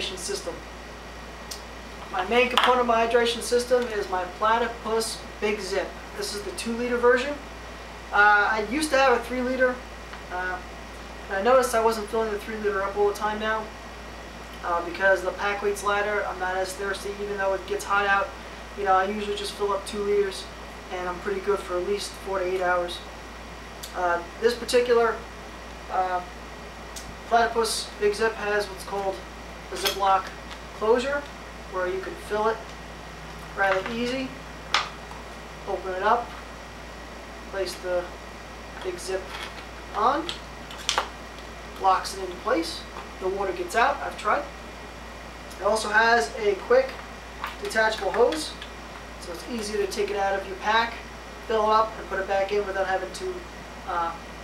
hydration system. My main component of my hydration system is my Platypus Big Zip. This is the 2-liter version. I used to have a 3-liter. And I noticed I wasn't filling the 3-liter up all the time now because the pack weight's lighter. I'm not as thirsty even though it gets hot out. You know, I usually just fill up 2 liters and I'm pretty good for at least 4 to 8 hours. This particular Platypus Big Zip has what's called a Ziploc closure where you can fill it rather easy. Open it up, place the Big Zip on, locks it into place. The water gets out. I've tried. It also has a quick detachable hose, so it's easy to take it out of your pack, fill it up, and put it back in without having to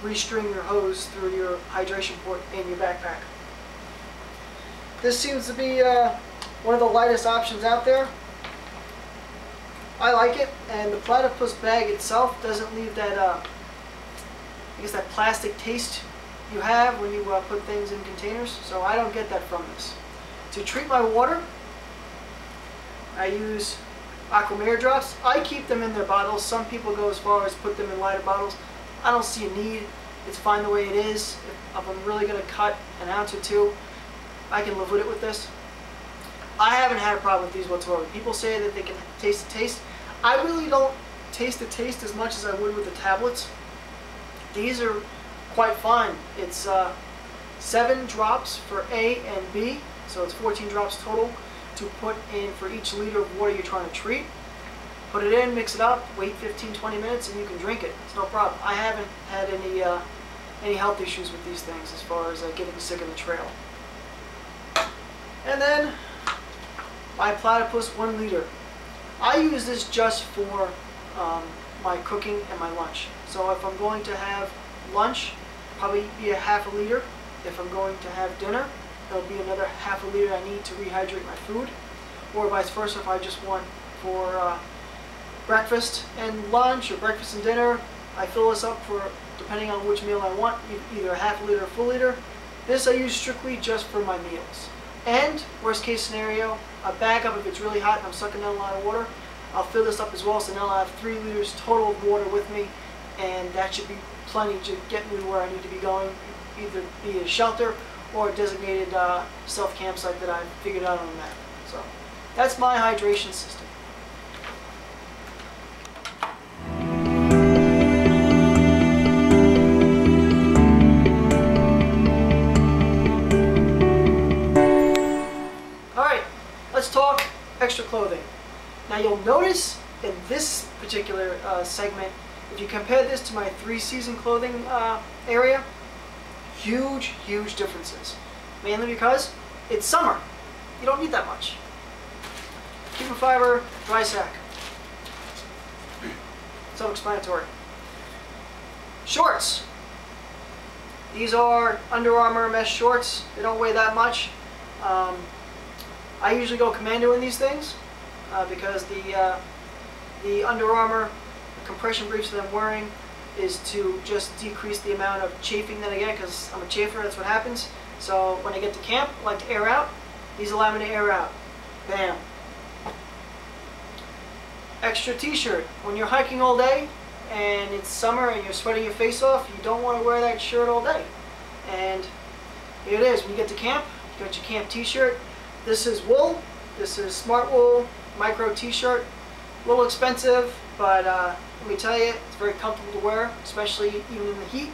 restring your hose through your hydration port in your backpack. This seems to be one of the lightest options out there. I like it, and the Platypus bag itself doesn't leave that, I guess, that plastic taste you have when you put things in containers, so I don't get that from this. To treat my water, I use Aquamare drops. I keep them in their bottles. Some people go as far as put them in lighter bottles. I don't see a need. It's fine the way it is. If I'm really going to cut an ounce or two, I can live with it with this. I haven't had a problem with these whatsoever. People say that they can taste the taste. I really don't taste the taste as much as I would with the tablets. These are quite fine. It's 7 drops for A and B, so it's 14 drops total to put in for each liter of water you're trying to treat. Put it in, mix it up, wait 15-20 minutes, and you can drink it. It's no problem. I haven't had any health issues with these things as far as getting sick on the trail. And then my Platypus 1 liter. I use this just for my cooking and my lunch. So if I'm going to have lunch, probably be a ½ liter. If I'm going to have dinner, there'll be another ½ liter I need to rehydrate my food. Or vice versa, if I just want for breakfast and lunch or breakfast and dinner, I fill this up for, depending on which meal I want, either a ½ liter or full liter. This I use strictly just for my meals. And, worst case scenario, a bag up if it's really hot and I'm sucking down a lot of water. I'll fill this up as well, so now I'll have 3 liters total of water with me, and that should be plenty to get me to where I need to be going, either be a shelter or a designated self-campsite that I've figured out on the map. So, that's my hydration system. Let's talk extra clothing. Now you'll notice in this particular segment, if you compare this to my 3-season clothing area, huge differences. Mainly because it's summer. You don't need that much. Keeper fiber, dry sack. Self-explanatory. Shorts. These are Under Armour mesh shorts. They don't weigh that much. I usually go commando in these things because the Under Armour compression briefs that I'm wearing is to just decrease the amount of chafing that I get, because I'm a chafer, that's what happens. So when I get to camp, I like to air out. These allow me to air out. Bam. Extra t-shirt. When you're hiking all day and it's summer and you're sweating your face off, you don't want to wear that shirt all day. And here it is. When you get to camp, you got your camp t-shirt. This is wool. This is Smart Wool micro t-shirt. A little expensive, but let me tell you, it's very comfortable to wear, especially even in the heat.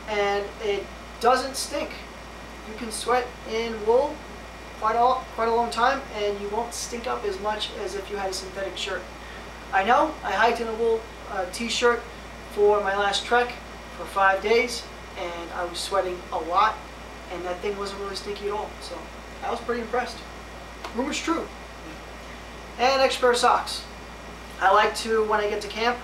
And it doesn't stink. You can sweat in wool quite a long time, and you won't stink up as much as if you had a synthetic shirt. I know, I hiked in a wool t-shirt for my last trek for 5 days, and I was sweating a lot, and that thing wasn't really stinky at all. So I was pretty impressed. Rumor's true. And extra pair of socks. I like to, when I get to camp,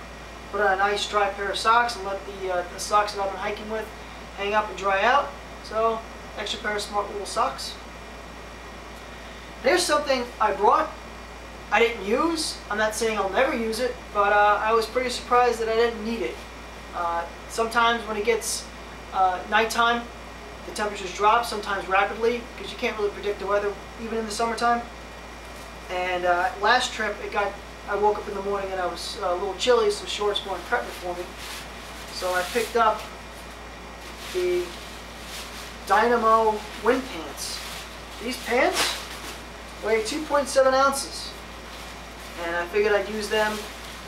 put on a nice dry pair of socks and let the socks that I've been hiking with hang up and dry out. So, extra pair of Smart Wool socks. Here's something I brought. I didn't use. I'm not saying I'll never use it, but I was pretty surprised that I didn't need it. Sometimes when it gets nighttime, the temperatures drop, sometimes rapidly, because you can't really predict the weather even in the summertime. And last trip, I woke up in the morning and I was a little chilly, so shorts weren't cutting it for me. So I picked up the Dynamo wind pants. These pants weigh 2.7 ounces. And I figured I'd use them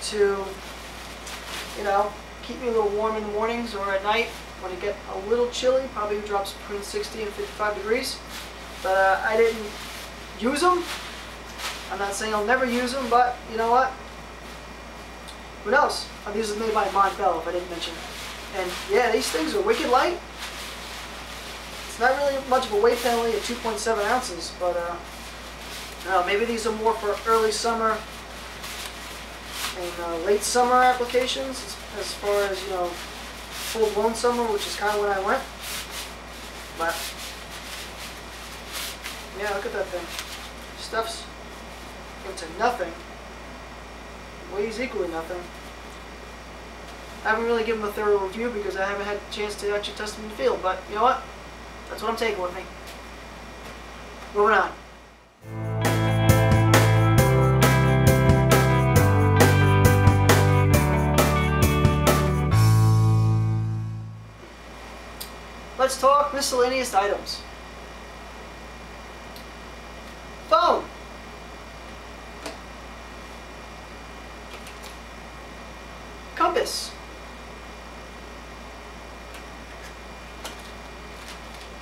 to, you know, keep me a little warm in the mornings or at night when it gets a little chilly. Probably drops between 60 and 55 degrees. But I didn't use them. I'm not saying I'll never use them, but you know what? Who knows? These are made by Montbell, if I didn't mention it. And yeah, these things are wicked light. It's not really much of a weight penalty at 2.7 ounces, but maybe these are more for early summer and late summer applications, as far as, you know, full-blown summer, which is kind of when I went. But yeah, look at that thing. Stuff's into nothing. Weighs equally nothing. I haven't really given them a thorough review because I haven't had a chance to actually test them in the field, but you know what? That's what I'm taking with me. Moving on. Let's talk miscellaneous items. Phone. Compass.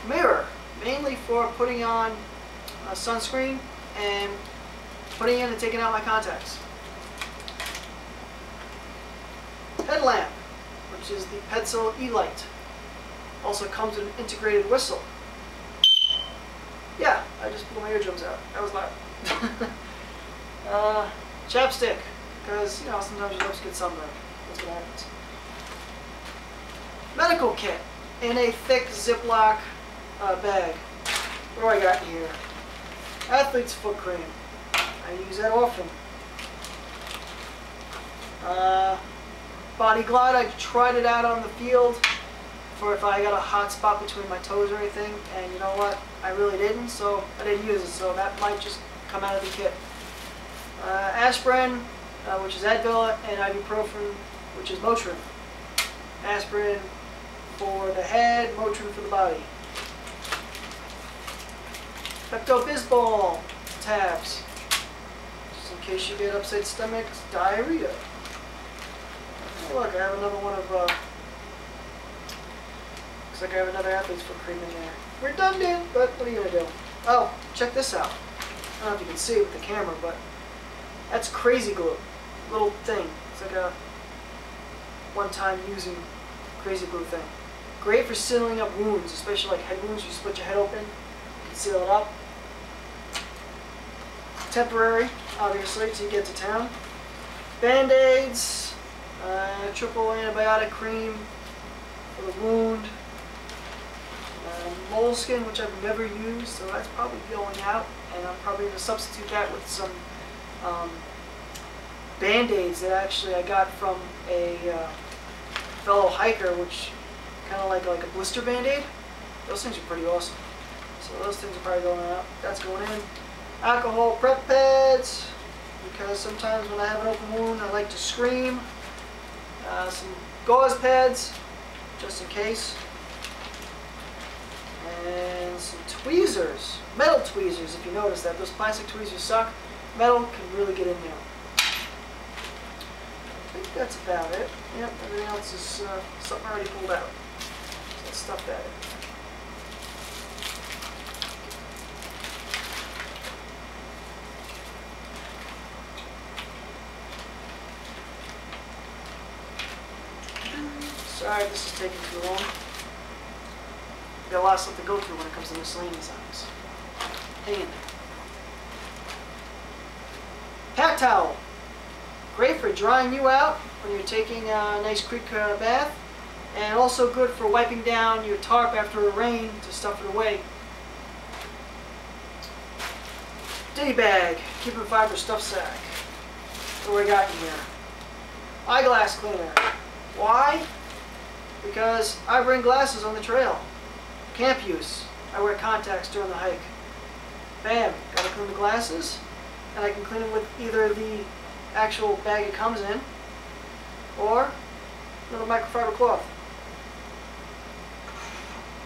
Mirror, mainly for putting on sunscreen and putting in and taking out my contacts. Headlamp, which is the Petzl E-Light. Also comes with an integrated whistle. Yeah, I just pulled my eardrums out. That was loud. Chapstick, because, you know, sometimes your lips get sunburned. That's what happens. Medical kit in a thick Ziploc bag. What do I got in here? Athlete's foot cream. I use that often. Body Glide, I tried it out on the field for if I got a hot spot between my toes or anything, and you know what? I really didn't, so I didn't use it, so that might just come out of the kit. Aspirin, which is Advil, and ibuprofen, which is Motrin. Aspirin for the head, Motrin for the body. Pepto-Bismol tabs, just in case you get upset stomach, diarrhea. Hey, look, I have another one of, looks like I have another athlete's foot cream in there. Redundant, but what are you going to do? Oh, check this out. I don't know if you can see it with the camera, but that's Crazy Glue. Little thing. It's like a one-time using Crazy Glue thing. Great for sealing up wounds, especially like head wounds. You split your head open, you can seal it up. Temporary, obviously, till you get to town. Band-Aids, triple antibiotic cream for the wound. Moleskin, which I've never used, so that's probably going out, and I'm probably going to substitute that with some Band-Aids that actually I got from a fellow hiker, which kind of like a blister Band-Aid. Those things are pretty awesome. So those things are probably going out. That's going in. Alcohol prep pads, because sometimes when I have an open wound I like to scream. Some gauze pads, just in case. And some tweezers, metal tweezers, if you notice that. Those plastic tweezers suck. Metal can really get in there. I think that's about it. Yep, everything else is something already pulled out. So let's stuff that in. Sorry, this is taking too long. Got a lot of stuff to go through when it comes to miscellaneous items. Hang in there. Pack towel. Great for drying you out when you're taking a nice quick bath. And also good for wiping down your tarp after a rain to stuff it away. Ditty bag. Keeping fiber stuff sack. What do we got in here? Eyeglass cleaner. Why? Because I bring glasses on the trail. Camp use. I wear contacts during the hike. Bam, gotta clean the glasses, and I can clean them with either the actual bag it comes in, or another microfiber cloth.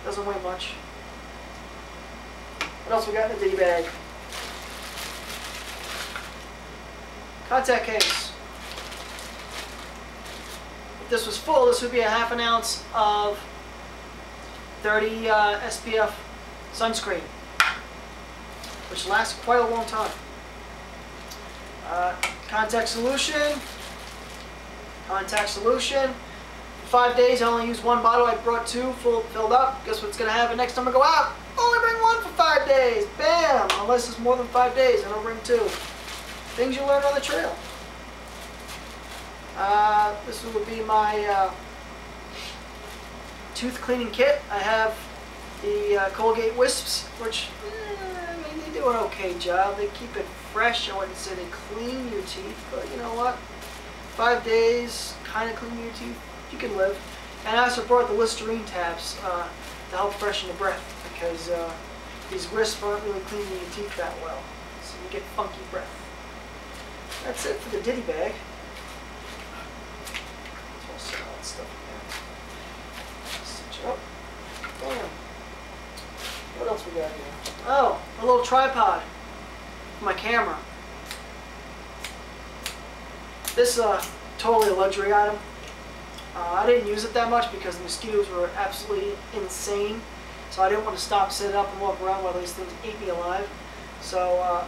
Doesn't weigh much. What else we got in the ditty bag? Contact case. If this was full, this would be a ½ an ounce of 30 SPF sunscreen, which lasts quite a long time. Contact solution. Contact solution. For 5 days, I only used 1 bottle. I brought 2 filled up. Guess what's going to happen next time I go out? Only bring 1 for 5 days. Bam! Unless it's more than 5 days, I don't bring 2. Things you learn on the trail. This would be my tooth cleaning kit. I have the Colgate Wisps, which they do an okay job. They keep it fresh. I wouldn't say they clean your teeth, but you know what? 5 days, kind of clean your teeth. You can live. And I also brought the Listerine tabs to help freshen the breath, because these wisps aren't really cleaning your teeth that well, so you get funky breath. That's it for the ditty bag. Toss all that stuff in there. Stitch it up. Bam. What else we got here? Oh, a little tripod for my camera. This is totally a luxury item. I didn't use it that much because the mosquitoes were absolutely insane. So I didn't want to stop, sit up, and walk around while these things ate me alive. So,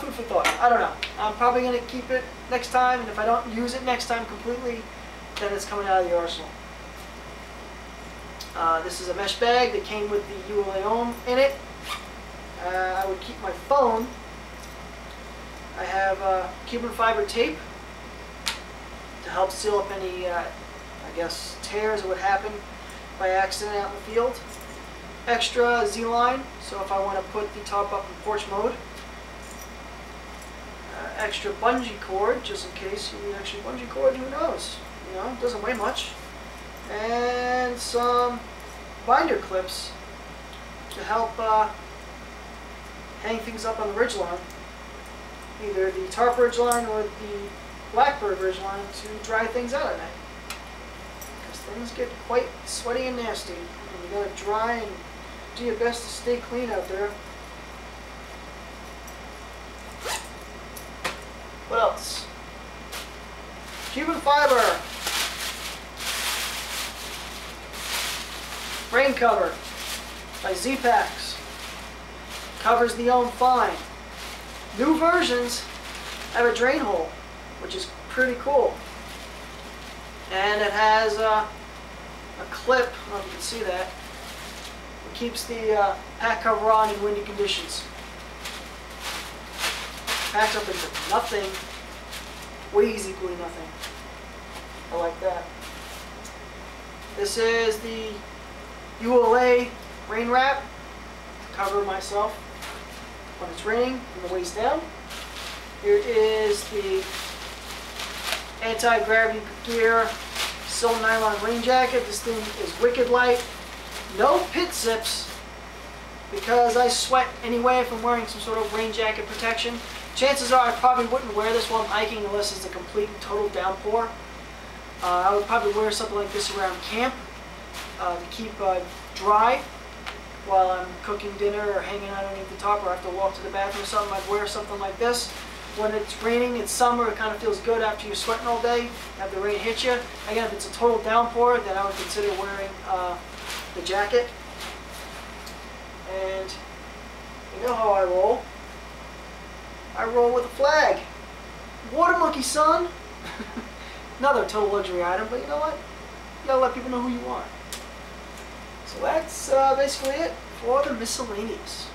food for thought. I don't know. I'm probably going to keep it next time, and if I don't use it next time completely, then it's coming out of the arsenal. This is a mesh bag that came with the ULA in it. I would keep my phone. I have Cuban fiber tape to help seal up any, I guess, tears that would happen by accident out in the field. Extra Z-line, so if I want to put the top up in porch mode. Extra bungee cord, just in case you need extra bungee cord, who knows? You know, it doesn't weigh much. And some binder clips to help hang things up on the ridgeline. Either the tarp ridgeline or the blackbird ridgeline to dry things out at night. Because things get quite sweaty and nasty, and you gotta dry and do your best to stay clean out there. What else? Cuban fiber. Rain cover by Z-Packs. Covers the Ohm fine. New versions have a drain hole, which is pretty cool. And it has a clip, I don't know if you can see that. It keeps the pack cover on in windy conditions. Packs up into nothing, weighs equally nothing. I like that. This is the ULA rain wrap to cover myself when it's raining from the waist down. Here is the anti-gravity gear silk nylon rain jacket. This thing is wicked light. No pit zips because I sweat anyway if I'm wearing some sort of rain jacket protection. Chances are I probably wouldn't wear this while I'm hiking unless it's a complete and total downpour. I would probably wear something like this around camp to keep dry while I'm cooking dinner or hanging out underneath the top, or I have to walk to the bathroom or something. I'd wear something like this. When it's raining, it's summer, it kind of feels good after you're sweating all day, have the rain hit you. Again, if it's a total downpour, then I would consider wearing the jacket. And you know how I roll. I roll with a flag. Water monkey, son! Another total luxury item, but you know what? You gotta let people know who you are. So that's basically it for the miscellaneous.